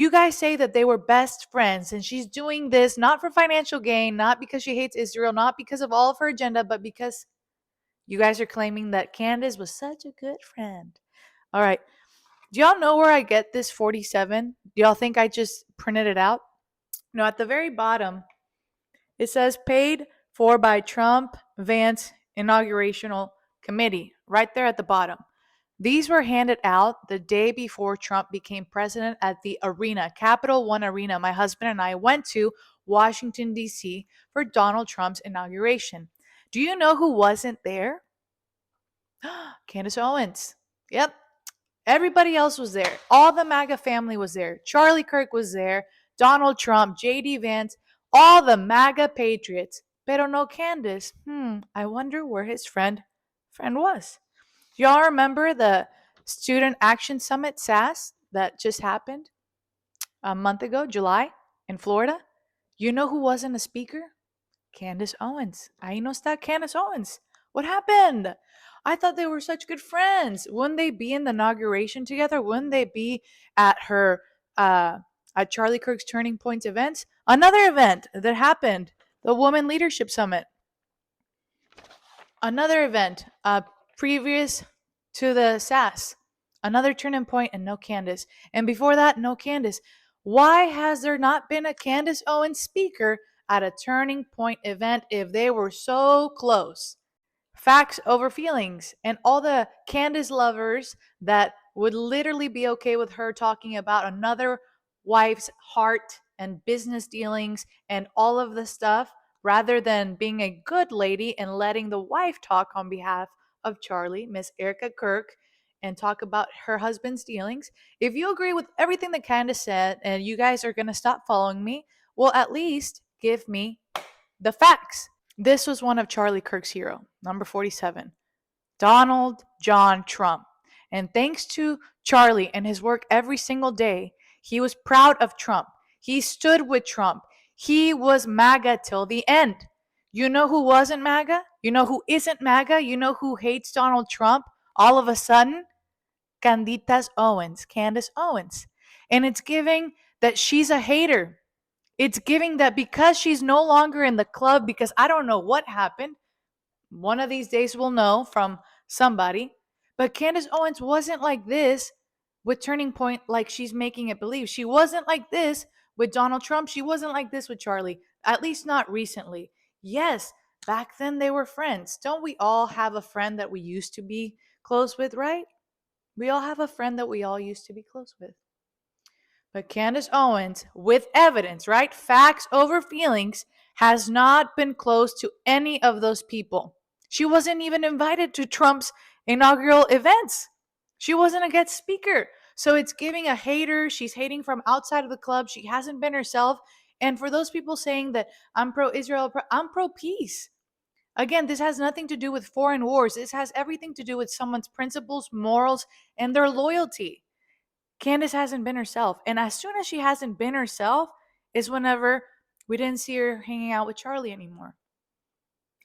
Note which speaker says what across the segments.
Speaker 1: You guys say that they were best friends, and she's doing this not for financial gain, not because she hates Israel, not because of all of her agenda, but because you guys are claiming that Candace was such a good friend. All right. Do y'all know where I get this 47? Do y'all think I just printed it out? No, at the very bottom, it says paid for by Trump Vance Inaugurational Committee, right there at the bottom. These were handed out the day before Trump became president at the arena, Capital One Arena. My husband and I went to Washington, D.C. for Donald Trump's inauguration. Do you know who wasn't there? Candace Owens. Yep. Everybody else was there. All the MAGA family was there. Charlie Kirk was there. Donald Trump, J.D. Vance, all the MAGA patriots. Pero no Candace. I wonder where his friend was. Do y'all remember the Student Action Summit, SAS, that just happened a month ago, July, in Florida? You know who wasn't a speaker? Candace Owens. Ahí no está Candace Owens. What happened? I thought they were such good friends. Wouldn't they be in the inauguration together? Wouldn't they be at her at Charlie Kirk's Turning Points events? Another event that happened, the Women Leadership Summit. Another event previous to the SAS. Another turning point and no Candace. And before that, no Candace. Why has there not been a Candace Owens speaker at a Turning Point event if they were so close? Facts over feelings. And all the Candace lovers that would literally be okay with her talking about another wife's heart and business dealings and all of the stuff rather than being a good lady and letting the wife talk on behalf of Charlie, Miss Erica Kirk, and talk about her husband's dealings. If you agree with everything that Candace said and you guys are going to stop following me, well, at least give me the facts. This was one of Charlie Kirk's hero, number 47, Donald John Trump. And thanks to Charlie and his work every single day, he was proud of Trump. He stood with Trump. He was MAGA till the end. You know who wasn't MAGA? You know who isn't MAGA? You know who hates Donald Trump all of a sudden? Candace Owens. And it's giving that she's a hater. It's giving that because she's no longer in the club, because I don't know what happened. One of these days we'll know from somebody. But Candace Owens wasn't like this with Turning Point like she's making it believe. She wasn't like this with Donald Trump. She wasn't like this with Charlie, at least not recently. Yes, back then they were friends. Don't we all have a friend that we used to be close with, right? We all have a friend that we all used to be close with. But Candace Owens, with evidence, right? Facts over feelings, has not been close to any of those people. She wasn't even invited to Trump's inaugural events. She wasn't a guest speaker. So it's giving a hater. She's hating from outside of the club. She hasn't been herself. And for those people saying that I'm pro-Israel, I'm pro-peace. Again, this has nothing to do with foreign wars. This has everything to do with someone's principles, morals, and their loyalty. Candace hasn't been herself. And as soon as she hasn't been herself is whenever we didn't see her hanging out with Charlie anymore.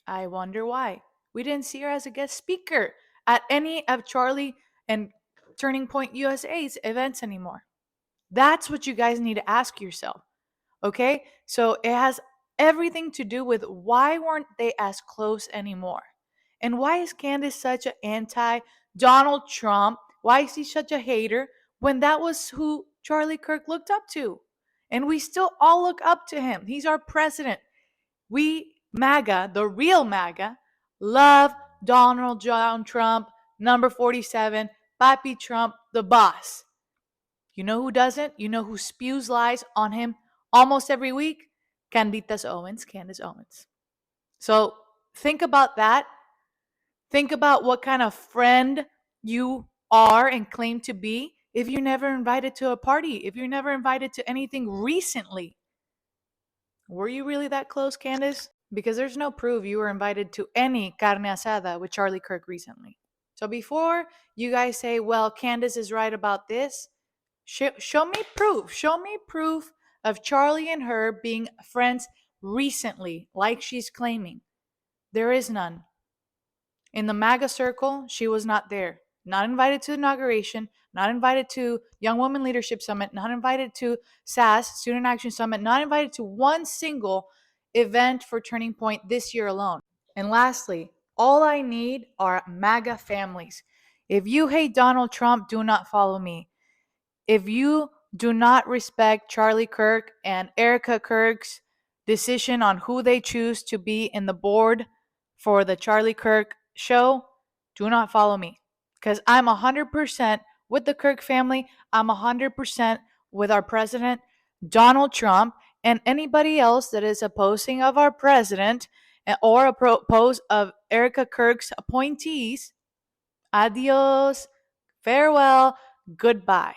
Speaker 1: I wonder why. We didn't see her as a guest speaker at any of Charlie and Turning Point USA's events anymore. That's what you guys need to ask yourself. Okay? So it has everything to do with why weren't they as close anymore? And why is Candace such an anti-Donald Trump? Why is he such a hater when that was who Charlie Kirk looked up to? And we still all look up to him. He's our president. We, MAGA, the real MAGA, love Donald John Trump, number 47, Papi Trump, the boss. You know who doesn't? You know who spews lies on him almost every week? Candace Owens. So think about that. Think about what kind of friend you are and claim to be if you're never invited to a party, if you're never invited to anything recently. Were you really that close, Candace? Because there's no proof you were invited to any carne asada with Charlie Kirk recently. So before you guys say, well, Candace is right about this, show me proof. Show me proof of Charlie and her being friends recently, like she's claiming. There is none. In the MAGA circle, she was not there. not invited to the inauguration, not invited to Young Women Leadership Summit, not invited to SAS, Student Action Summit, not invited to one single event for Turning Point this year alone. And lastly, all I need are MAGA families. If you hate Donald Trump, do not follow me. If you do not respect Charlie Kirk and Erica Kirk's decision on who they choose to be in the board for the Charlie Kirk show, do not follow me. Because I'm 100% with the Kirk family. I'm 100% with our president, Donald Trump, and anybody else that is opposing of our president or oppose of Erica Kirk's appointees. Adios, farewell, goodbye.